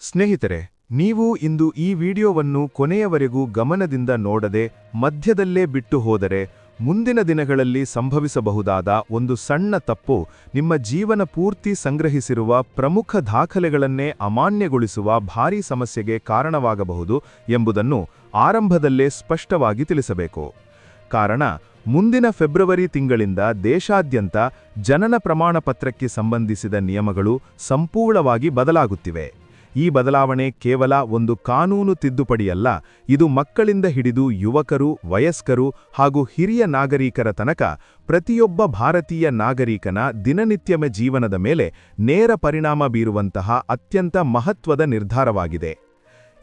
ಸ್ನೇಹಿತರೆ, ನೀವು ಇಂದು ಈ ವಿಡಿಯೋವನ್ನು ಕೊನೆಯವರೆಗೂ ಗಮನದಿಂದ ನೋಡದೆ ಮಧ್ಯದಲ್ಲೇ ಬಿಟ್ಟು ಹೋದರೆ ಮುಂದಿನ ದಿನಗಳಲ್ಲಿ ಸಂಭವಿಸಬಹುದಾದ ಒಂದು ಸಣ್ಣ ತಪ್ಪು ನಿಮ್ಮ ಜೀವನ ಪೂರ್ತಿ ಸಂಗ್ರಹಿಸಿರುವ ಪ್ರಮುಖ ದಾಖಲೆಗಳನ್ನೇ ಅಮಾನ್ಯಗೊಳಿಸುವ ಭಾರೀ ಸಮಸ್ಯೆಗೆ ಕಾರಣವಾಗಬಹುದು ಎಂಬುದನ್ನು ಆರಂಭದಲ್ಲೇ ಸ್ಪಷ್ಟವಾಗಿ ತಿಳಿಸಬೇಕು. ಕಾರಣ, ಮುಂದಿನ ಫೆಬ್ರವರಿ ತಿಂಗಳಿಂದ ದೇಶಾದ್ಯಂತ ಜನನ ಪ್ರಮಾಣ ಪತ್ರಕ್ಕೆ ಸಂಬಂಧಿಸಿದ ನಿಯಮಗಳು ಸಂಪೂರ್ಣವಾಗಿ ಬದಲಾಗುತ್ತಿವೆ. ಈ ಬದಲಾವಣೆ ಕೇವಲ ಒಂದು ಕಾನೂನು ತಿದ್ದುಪಡಿಯಲ್ಲ, ಇದು ಮಕ್ಕಳಿಂದ ಹಿಡಿದು ಯುವಕರು, ವಯಸ್ಕರು ಹಾಗೂ ಹಿರಿಯ ನಾಗರಿಕರ ತನಕ ಪ್ರತಿಯೊಬ್ಬ ಭಾರತೀಯ ನಾಗರಿಕನ ದಿನನಿತ್ಯದ ಜೀವನದ ಮೇಲೆ ನೇರ ಪರಿಣಾಮ ಬೀರುವಂತಹ ಅತ್ಯಂತ ಮಹತ್ವದ ನಿರ್ಧಾರವಾಗಿದೆ.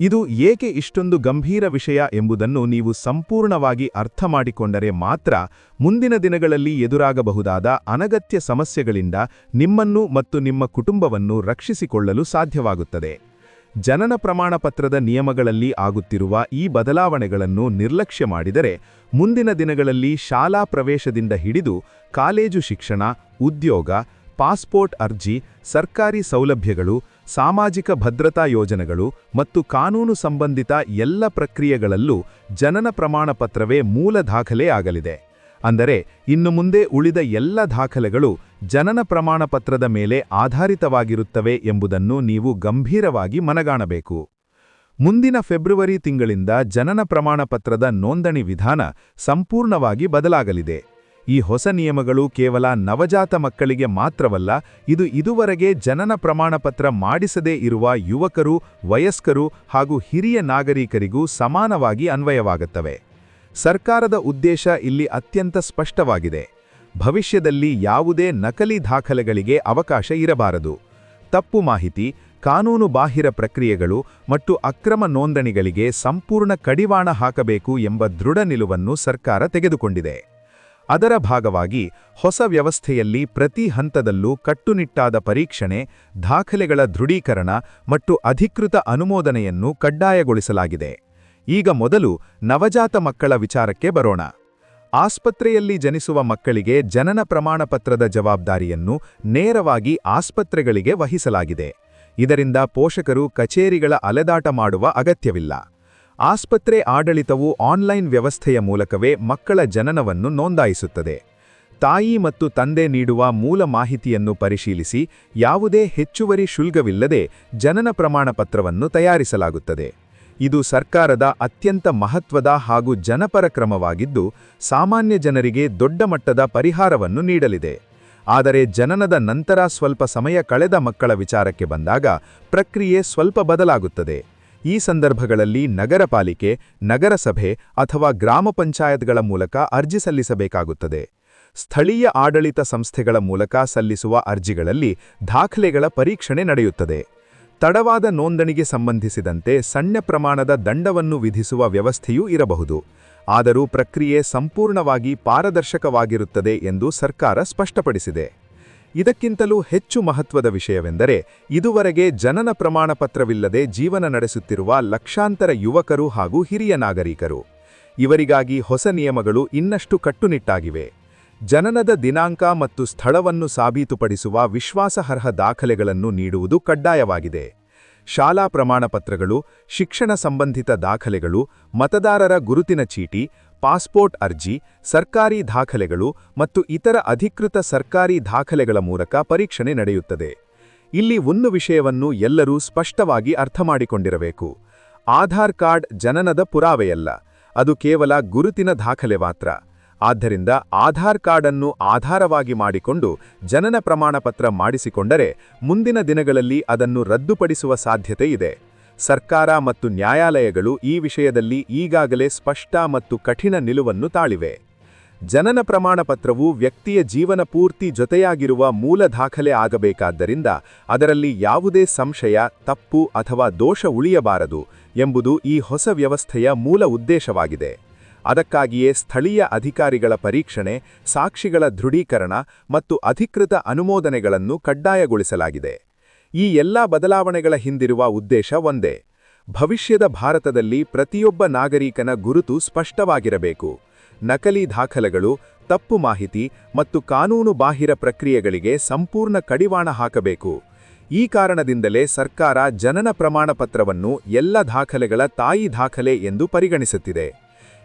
ಇದು ಏಕೆ ಇಷ್ಟೊಂದು ಗಂಭೀರ ವಿಷಯ ಎಂಬುದನ್ನು ನೀವು ಸಂಪೂರ್ಣವಾಗಿ ಅರ್ಥಮಾಡಿಕೊಂಡರೆ ಮಾತ್ರ ಮುಂದಿನ ದಿನಗಳಲ್ಲಿ ಎದುರಾಗಬಹುದಾದ ಅನಗತ್ಯ ಸಮಸ್ಯೆಗಳಿಂದ ನಿಮ್ಮನ್ನು ಮತ್ತು ನಿಮ್ಮ ಕುಟುಂಬವನ್ನು ರಕ್ಷಿಸಿಕೊಳ್ಳಲು ಸಾಧ್ಯವಾಗುತ್ತದೆ. ಜನನ ಪ್ರಮಾಣ ಪತ್ರದ ನಿಯಮಗಳಲ್ಲಿ ಆಗುತ್ತಿರುವ ಈ ಬದಲಾವಣೆಗಳನ್ನು ನಿರ್ಲಕ್ಷ್ಯ ಮಾಡಿದರೆ ಮುಂದಿನ ದಿನಗಳಲ್ಲಿ ಶಾಲಾ ಪ್ರವೇಶದಿಂದ ಹಿಡಿದು ಕಾಲೇಜು ಶಿಕ್ಷಣ, ಉದ್ಯೋಗ, ಪಾಸ್ಪೋರ್ಟ್ ಅರ್ಜಿ, ಸರ್ಕಾರಿ ಸೌಲಭ್ಯಗಳು, ಸಾಮಾಜಿಕ ಭದ್ರತಾ ಯೋಜನೆಗಳು ಮತ್ತು ಕಾನೂನು ಸಂಬಂಧಿತ ಎಲ್ಲ ಪ್ರಕ್ರಿಯೆಗಳಲ್ಲೂ ಜನನ ಪ್ರಮಾಣ ಪತ್ರವೇ ಮೂಲ ದಾಖಲೆಯಾಗಲಿದೆ. ಅಂದರೆ ಇನ್ನು ಮುಂದೆ ಉಳಿದ ಎಲ್ಲ ದಾಖಲೆಗಳು ಜನನ ಪ್ರಮಾಣ ಪತ್ರದ ಮೇಲೆ ಆಧಾರಿತವಾಗಿರುತ್ತವೆ ಎಂಬುದನ್ನು ನೀವು ಗಂಭೀರವಾಗಿ ಮನಗಾಣಬೇಕು. ಮುಂದಿನ ಫೆಬ್ರವರಿ ತಿಂಗಳಿಂದ ಜನನ ಪ್ರಮಾಣ ಪತ್ರದ ನೋಂದಣಿ ವಿಧಾನ ಸಂಪೂರ್ಣವಾಗಿ ಬದಲಾಗಲಿದೆ. ಈ ಹೊಸ ನಿಯಮಗಳು ಕೇವಲ ನವಜಾತ ಮಕ್ಕಳಿಗೆ ಮಾತ್ರವಲ್ಲ, ಇದು ಇದುವರೆಗೆ ಜನನ ಪ್ರಮಾಣಪತ್ರ ಮಾಡಿಸದೇ ಇರುವ ಯುವಕರು, ವಯಸ್ಕರು ಹಾಗೂ ಹಿರಿಯ ನಾಗರಿಕರಿಗೂ ಸಮಾನವಾಗಿ ಅನ್ವಯವಾಗುತ್ತವೆ. ಸರ್ಕಾರದ ಉದ್ದೇಶ ಇಲ್ಲಿ ಅತ್ಯಂತ ಸ್ಪಷ್ಟವಾಗಿದೆ. ಭವಿಷ್ಯದಲ್ಲಿ ಯಾವುದೇ ನಕಲಿ ದಾಖಲೆಗಳಿಗೆ ಅವಕಾಶ ಇರಬಾರದು. ತಪ್ಪು ಮಾಹಿತಿ, ಕಾನೂನು ಬಾಹಿರ ಪ್ರಕ್ರಿಯೆಗಳು ಮತ್ತು ಅಕ್ರಮ ನೋಂದಣಿಗಳಿಗೆ ಸಂಪೂರ್ಣ ಕಡಿವಾಣ ಹಾಕಬೇಕು ಎಂಬ ದೃಢ ನಿಲುವನ್ನು ಸರ್ಕಾರ ತೆಗೆದುಕೊಂಡಿದೆ. ಅದರ ಭಾಗವಾಗಿ ಹೊಸ ವ್ಯವಸ್ಥೆಯಲ್ಲಿ ಪ್ರತಿ ಹಂತದಲ್ಲೂ ಕಟ್ಟುನಿಟ್ಟಾದ ಪರೀಕ್ಷಣೆ, ದಾಖಲೆಗಳ ದೃಢೀಕರಣ ಮತ್ತು ಅಧಿಕೃತ ಅನುಮೋದನೆಯನ್ನು ಕಡ್ಡಾಯಗೊಳಿಸಲಾಗಿದೆ. ಈಗ ಮೊದಲು ನವಜಾತ ಮಕ್ಕಳ ವಿಚಾರಕ್ಕೆ ಬರೋಣ. ಆಸ್ಪತ್ರೆಯಲ್ಲಿ ಜನಿಸುವ ಮಕ್ಕಳಿಗೆ ಜನನ ಪ್ರಮಾಣ ಪತ್ರದ ಜವಾಬ್ದಾರಿಯನ್ನು ನೇರವಾಗಿ ಆಸ್ಪತ್ರೆಗಳಿಗೆ ವಹಿಸಲಾಗಿದೆ. ಇದರಿಂದ ಪೋಷಕರು ಕಚೇರಿಗಳ ಅಲೆದಾಟ ಮಾಡುವ ಅಗತ್ಯವಿಲ್ಲ. ಆಸ್ಪತ್ರೆ ಆಡಳಿತವು ಆನ್ಲೈನ್ ವ್ಯವಸ್ಥೆಯ ಮೂಲಕವೇ ಮಕ್ಕಳ ಜನನವನ್ನು ನೋಂದಾಯಿಸುತ್ತದೆ. ತಾಯಿ ಮತ್ತು ತಂದೆ ನೀಡುವ ಮೂಲ ಮಾಹಿತಿಯನ್ನು ಪರಿಶೀಲಿಸಿ ಯಾವುದೇ ಹೆಚ್ಚುವರಿ ಶುಲ್ಕವಿಲ್ಲದೆ ಜನನ ಪ್ರಮಾಣ ಪತ್ರವನ್ನು ತಯಾರಿಸಲಾಗುತ್ತದೆ. ಇದು ಸರ್ಕಾರದ ಅತ್ಯಂತ ಮಹತ್ವದ ಹಾಗೂ ಜನಪರ ಕ್ರಮವಾಗಿದ್ದು, ಸಾಮಾನ್ಯ ಜನರಿಗೆ ದೊಡ್ಡ ಮಟ್ಟದ ಪರಿಹಾರವನ್ನು ನೀಡಲಿದೆ. ಆದರೆ ಜನನದ ನಂತರ ಸ್ವಲ್ಪ ಸಮಯ ಕಳೆದ ಮಕ್ಕಳ ವಿಚಾರಕ್ಕೆ ಬಂದಾಗ ಪ್ರಕ್ರಿಯೆ ಸ್ವಲ್ಪ ಬದಲಾಗುತ್ತದೆ. ಈ ಸಂದರ್ಭಗಳಲ್ಲಿ ನಗರ ಪಾಲಿಕೆ, ನಗರಸಭೆ ಅಥವಾ ಗ್ರಾಮ ಪಂಚಾಯತ್ಗಳ ಮೂಲಕ ಅರ್ಜಿ ಸಲ್ಲಿಸಬೇಕಾಗುತ್ತದೆ. ಸ್ಥಳೀಯ ಆಡಳಿತ ಸಂಸ್ಥೆಗಳ ಮೂಲಕ ಸಲ್ಲಿಸುವ ಅರ್ಜಿಗಳಲ್ಲಿ ದಾಖಲೆಗಳ ಪರೀಕ್ಷಣೆ ನಡೆಯುತ್ತದೆ. ತಡವಾದ ನೋಂದಣಿಗೆ ಸಂಬಂಧಿಸಿದಂತೆ ಸಣ್ಣ ಪ್ರಮಾಣದ ದಂಡವನ್ನು ವಿಧಿಸುವ ವ್ಯವಸ್ಥೆಯೂ ಇರಬಹುದು. ಆದರೂ ಪ್ರಕ್ರಿಯೆ ಸಂಪೂರ್ಣವಾಗಿ ಪಾರದರ್ಶಕವಾಗಿರುತ್ತದೆ ಎಂದು ಸರ್ಕಾರ ಸ್ಪಷ್ಟಪಡಿಸಿದೆ. ಇದಕ್ಕಿಂತಲೂ ಹೆಚ್ಚು ಮಹತ್ವದ ವಿಷಯವೆಂದರೆ, ಇದುವರೆಗೆ ಜನನ ಪ್ರಮಾಣ ಪತ್ರವಿಲ್ಲದೆ ಜೀವನ ನಡೆಸುತ್ತಿರುವ ಲಕ್ಷಾಂತರ ಯುವಕರು ಹಾಗೂ ಹಿರಿಯ ನಾಗರಿಕರು. ಇವರಿಗಾಗಿ ಹೊಸ ನಿಯಮಗಳು ಇನ್ನಷ್ಟು ಕಟ್ಟುನಿಟ್ಟಾಗಿವೆ. ಜನನದ ದಿನಾಂಕ ಮತ್ತು ಸ್ಥಳವನ್ನು ಸಾಬೀತುಪಡಿಸುವ ವಿಶ್ವಾಸಾರ್ಹ ದಾಖಲೆಗಳನ್ನು ನೀಡುವುದು ಕಡ್ಡಾಯವಾಗಿದೆ. ಶಾಲಾ ಪ್ರಮಾಣಪತ್ರಗಳು, ಶಿಕ್ಷಣ ಸಂಬಂಧಿತ ದಾಖಲೆಗಳು, ಮತದಾರರ ಗುರುತಿನ ಚೀಟಿ, ಪಾಸ್ಪೋರ್ಟ್ ಅರ್ಜಿ, ಸರ್ಕಾರಿ ದಾಖಲೆಗಳು ಮತ್ತು ಇತರ ಅಧಿಕೃತ ಸರ್ಕಾರಿ ದಾಖಲೆಗಳ ಮೂಲಕ ಪರೀಕ್ಷಣೆ ನಡೆಯುತ್ತದೆ. ಇಲ್ಲಿ ಒಂದು ವಿಷಯವನ್ನು ಎಲ್ಲರೂ ಸ್ಪಷ್ಟವಾಗಿ ಅರ್ಥಮಾಡಿಕೊಂಡಿರಬೇಕು. ಆಧಾರ್ ಕಾರ್ಡ್ ಜನನದ ಪುರಾವೆಯಲ್ಲ, ಅದು ಕೇವಲ ಗುರುತಿನ ದಾಖಲೆ ಮಾತ್ರ. ಆದ್ದರಿಂದ ಆಧಾರ್ ಕಾರ್ಡ್ ಅನ್ನು ಆಧಾರವಾಗಿ ಮಾಡಿಕೊಂಡು ಜನನ ಪ್ರಮಾಣಪತ್ರ ಮಾಡಿಸಿಕೊಂಡರೆ ಮುಂದಿನ ದಿನಗಳಲ್ಲಿ ಅದನ್ನು ರದ್ದುಪಡಿಸುವ ಸಾಧ್ಯತೆ ಇದೆ. ಸರ್ಕಾರ ಮತ್ತು ನ್ಯಾಯಾಲಯಗಳು ಈ ವಿಷಯದಲ್ಲಿ ಈಗಾಗಲೇ ಸ್ಪಷ್ಟ ಮತ್ತು ಕಠಿಣ ನಿಲುವನ್ನು ತಾಳಿವೆ. ಜನನ ಪ್ರಮಾಣ ಪತ್ರವು ವ್ಯಕ್ತಿಯ ಜೀವನ ಪೂರ್ತಿ ಜೊತೆಯಾಗಿರುವ ಮೂಲ ದಾಖಲೆ ಆಗಬೇಕಾದ್ದರಿಂದ ಅದರಲ್ಲಿ ಯಾವುದೇ ಸಂಶಯ, ತಪ್ಪು ಅಥವಾ ದೋಷ ಉಳಿಯಬಾರದು ಎಂಬುದು ಈ ಹೊಸ ವ್ಯವಸ್ಥೆಯ ಮೂಲ ಉದ್ದೇಶವಾಗಿದೆ. ಅದಕ್ಕಾಗಿಯೇ ಸ್ಥಳೀಯ ಅಧಿಕಾರಿಗಳ ಪರೀಕ್ಷಣೆ, ಸಾಕ್ಷಿಗಳ ದೃಢೀಕರಣ ಮತ್ತು ಅಧಿಕೃತ ಅನುಮೋದನೆಗಳನ್ನು ಕಡ್ಡಾಯಗೊಳಿಸಲಾಗಿದೆ. ಈ ಎಲ್ಲಾ ಬದಲಾವಣೆಗಳ ಹಿಂದಿರುವ ಉದ್ದೇಶ ಒಂದೇ: ಭವಿಷ್ಯದ ಭಾರತದಲ್ಲಿ ಪ್ರತಿಯೊಬ್ಬ ನಾಗರಿಕನ ಗುರುತು ಸ್ಪಷ್ಟವಾಗಿರಬೇಕು. ನಕಲಿ ದಾಖಲೆಗಳು, ತಪ್ಪು ಮಾಹಿತಿ ಮತ್ತು ಕಾನೂನು ಬಾಹಿರ ಪ್ರಕ್ರಿಯೆಗಳಿಗೆ ಸಂಪೂರ್ಣ ಕಡಿವಾಣ ಹಾಕಬೇಕು. ಈ ಕಾರಣದಿಂದಲೇ ಸರ್ಕಾರ ಜನನ ಪ್ರಮಾಣ ಪತ್ರವನ್ನು ಎಲ್ಲ ದಾಖಲೆಗಳ ತಾಯಿ ದಾಖಲೆ ಎಂದು ಪರಿಗಣಿಸುತ್ತಿದೆ.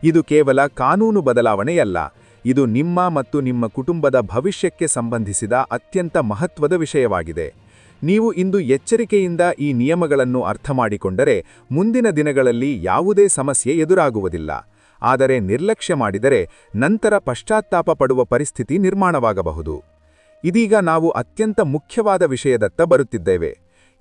ಇದು ಕೇವಲ ಕಾನೂನು ಬದಲಾವಣೆಯಲ್ಲ, ಇದು ನಿಮ್ಮ ಮತ್ತು ನಿಮ್ಮ ಕುಟುಂಬದ ಭವಿಷ್ಯಕ್ಕೆ ಸಂಬಂಧಿಸಿದ ಅತ್ಯಂತ ಮಹತ್ವದ ವಿಷಯವಾಗಿದೆ. ನೀವು ಇಂದು ಎಚ್ಚರಿಕೆಯಿಂದ ಈ ನಿಯಮಗಳನ್ನು ಅರ್ಥಮಾಡಿಕೊಂಡರೆ ಮುಂದಿನ ದಿನಗಳಲ್ಲಿ ಯಾವುದೇ ಸಮಸ್ಯೆ ಎದುರಾಗುವುದಿಲ್ಲ. ಆದರೆ ನಿರ್ಲಕ್ಷ್ಯ ಮಾಡಿದರೆ ನಂತರ ಪಶ್ಚಾತ್ತಾಪ ಪಡುವ ಪರಿಸ್ಥಿತಿ ನಿರ್ಮಾಣವಾಗಬಹುದು. ಇದೀಗ ನಾವು ಅತ್ಯಂತ ಮುಖ್ಯವಾದ ವಿಷಯದತ್ತ ಬರುತ್ತಿದ್ದೇವೆ.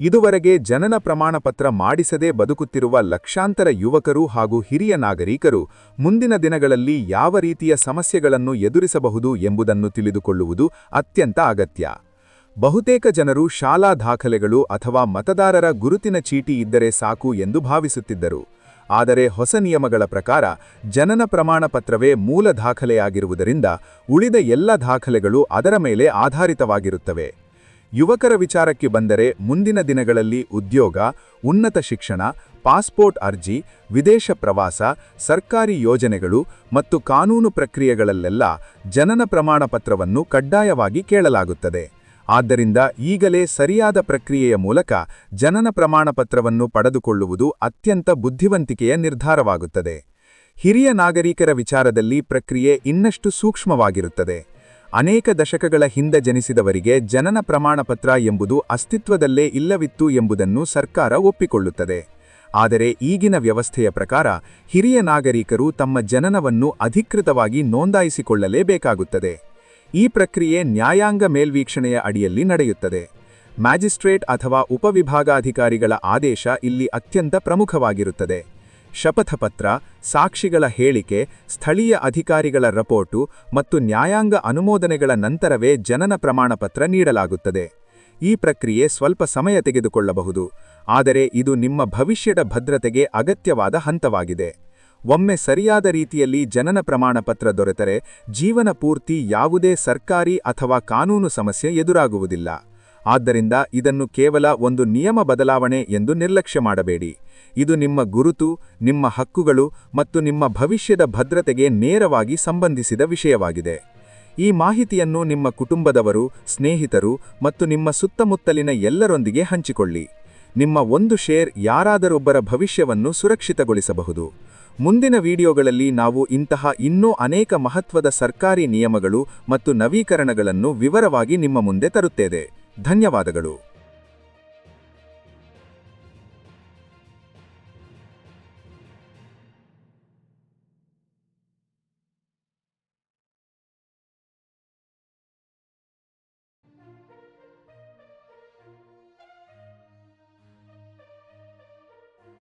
ಇದುವರೆಗೆ ಜನನ ಪ್ರಮಾಣಪತ್ರ ಮಾಡಿಸದೇ ಬದುಕುತ್ತಿರುವ ಲಕ್ಷಾಂತರ ಯುವಕರು ಹಾಗೂ ಹಿರಿಯ ನಾಗರಿಕರು ಮುಂದಿನ ದಿನಗಳಲ್ಲಿ ಯಾವ ರೀತಿಯ ಸಮಸ್ಯೆಗಳನ್ನು ಎದುರಿಸಬಹುದು ಎಂಬುದನ್ನು ತಿಳಿದುಕೊಳ್ಳುವುದು ಅತ್ಯಂತ ಅಗತ್ಯ. ಬಹುತೇಕ ಜನರು ಶಾಲಾ ದಾಖಲೆಗಳು ಅಥವಾ ಮತದಾರರ ಗುರುತಿನ ಚೀಟಿ ಇದ್ದರೆ ಸಾಕು ಎಂದು ಭಾವಿಸುತ್ತಿದ್ದರು. ಆದರೆ ಹೊಸ ನಿಯಮಗಳ ಪ್ರಕಾರ ಜನನ ಪ್ರಮಾಣ ಪತ್ರವೇ ಮೂಲ ದಾಖಲೆಯಾಗಿರುವುದರಿಂದ ಉಳಿದ ಎಲ್ಲ ದಾಖಲೆಗಳು ಅದರ ಮೇಲೆ ಆಧಾರಿತವಾಗಿರುತ್ತವೆ. ಯುವಕರ ವಿಚಾರಕ್ಕೆ ಬಂದರೆ ಮುಂದಿನ ದಿನಗಳಲ್ಲಿ ಉದ್ಯೋಗ, ಉನ್ನತ ಶಿಕ್ಷಣ, ಪಾಸ್ಪೋರ್ಟ್ ಅರ್ಜಿ, ವಿದೇಶ ಪ್ರವಾಸ, ಸರ್ಕಾರಿ ಯೋಜನೆಗಳು ಮತ್ತು ಕಾನೂನು ಪ್ರಕ್ರಿಯೆಗಳಲ್ಲೆಲ್ಲ ಜನನ ಪ್ರಮಾಣ ಪತ್ರವನ್ನು ಕಡ್ಡಾಯವಾಗಿ ಕೇಳಲಾಗುತ್ತದೆ. ಆದ್ದರಿಂದ ಈಗಲೇ ಸರಿಯಾದ ಪ್ರಕ್ರಿಯೆಯ ಮೂಲಕ ಜನನ ಪ್ರಮಾಣ ಪತ್ರವನ್ನು ಪಡೆದುಕೊಳ್ಳುವುದು ಅತ್ಯಂತ ಬುದ್ಧಿವಂತಿಕೆಯ ನಿರ್ಧಾರವಾಗುತ್ತದೆ. ಹಿರಿಯ ನಾಗರಿಕರ ವಿಚಾರದಲ್ಲಿ ಪ್ರಕ್ರಿಯೆ ಇನ್ನಷ್ಟು ಸೂಕ್ಷ್ಮವಾಗಿರುತ್ತದೆ. ಅನೇಕ ದಶಕಗಳ ಹಿಂದೆ ಜನಿಸಿದವರಿಗೆ ಜನನ ಪ್ರಮಾಣಪತ್ರ ಎಂಬುದು ಅಸ್ತಿತ್ವದಲ್ಲೇ ಇಲ್ಲವಿತ್ತು ಎಂಬುದನ್ನು ಸರ್ಕಾರ ಒಪ್ಪಿಕೊಳ್ಳುತ್ತದೆ. ಆದರೆ ಈಗಿನ ವ್ಯವಸ್ಥೆಯ ಪ್ರಕಾರ ಹಿರಿಯ ನಾಗರಿಕರು ತಮ್ಮ ಜನನವನ್ನು ಅಧಿಕೃತವಾಗಿ ನೋಂದಾಯಿಸಿಕೊಳ್ಳಲೇಬೇಕಾಗುತ್ತದೆ. ಈ ಪ್ರಕ್ರಿಯೆ ನ್ಯಾಯಾಂಗ ಮೇಲ್ವೀಕ್ಷಣೆಯ ಅಡಿಯಲ್ಲಿ ನಡೆಯುತ್ತದೆ. ಮ್ಯಾಜಿಸ್ಟ್ರೇಟ್ ಅಥವಾ ಉಪವಿಭಾಗಾಧಿಕಾರಿಗಳ ಆದೇಶ ಇಲ್ಲಿ ಅತ್ಯಂತ ಪ್ರಮುಖವಾಗಿರುತ್ತದೆ. ಶಪಥಪತ್ರ, ಸಾಕ್ಷಿಗಳ ಹೇಳಿಕೆ, ಸ್ಥಳೀಯ ಅಧಿಕಾರಿಗಳ ರಪೋರ್ಟು ಮತ್ತು ನ್ಯಾಯಾಂಗ ಅನುಮೋದನೆಗಳ ನಂತರವೇ ಜನನ ಪ್ರಮಾಣಪತ್ರ ನೀಡಲಾಗುತ್ತದೆ. ಈ ಪ್ರಕ್ರಿಯೆ ಸ್ವಲ್ಪ ಸಮಯ ತೆಗೆದುಕೊಳ್ಳಬಹುದು, ಆದರೆ ಇದು ನಿಮ್ಮ ಭವಿಷ್ಯದ ಭದ್ರತೆಗೆ ಅಗತ್ಯವಾದ ಹಂತವಾಗಿದೆ. ಒಮ್ಮೆ ಸರಿಯಾದ ರೀತಿಯಲ್ಲಿ ಜನನ ಪ್ರಮಾಣಪತ್ರ ದೊರೆತರೆ ಜೀವನ ಪೂರ್ತಿ ಯಾವುದೇ ಸರ್ಕಾರಿ ಅಥವಾ ಕಾನೂನು ಸಮಸ್ಯೆ ಎದುರಾಗುವುದಿಲ್ಲ. ಆದ್ದರಿಂದ ಇದನ್ನು ಕೇವಲ ಒಂದು ನಿಯಮ ಬದಲಾವಣೆ ಎಂದು ನಿರ್ಲಕ್ಷ್ಯ ಮಾಡಬೇಡಿ. ಇದು ನಿಮ್ಮ ಗುರುತು, ನಿಮ್ಮ ಹಕ್ಕುಗಳು ಮತ್ತು ನಿಮ್ಮ ಭವಿಷ್ಯದ ಭದ್ರತೆಗೆ ನೇರವಾಗಿ ಸಂಬಂಧಿಸಿದ ವಿಷಯವಾಗಿದೆ. ಈ ಮಾಹಿತಿಯನ್ನು ನಿಮ್ಮ ಕುಟುಂಬದವರು, ಸ್ನೇಹಿತರು ಮತ್ತು ನಿಮ್ಮ ಸುತ್ತಮುತ್ತಲಿನ ಎಲ್ಲರೊಂದಿಗೆ ಹಂಚಿಕೊಳ್ಳಿ. ನಿಮ್ಮ ಒಂದು ಶೇರ್ ಯಾರಾದರೊಬ್ಬರ ಭವಿಷ್ಯವನ್ನು ಸುರಕ್ಷಿತಗೊಳಿಸಬಹುದು. ಮುಂದಿನ ವಿಡಿಯೋಗಳಲ್ಲಿ ನಾವು ಇಂತಹ ಇನ್ನೂ ಅನೇಕ ಮಹತ್ವದ ಸರ್ಕಾರಿ ನಿಯಮಗಳು ಮತ್ತು ನವೀಕರಣಗಳನ್ನು ವಿವರವಾಗಿ ನಿಮ್ಮ ಮುಂದೆ ತರುತ್ತೇವೆ. ಧನ್ಯವಾದಗಳು.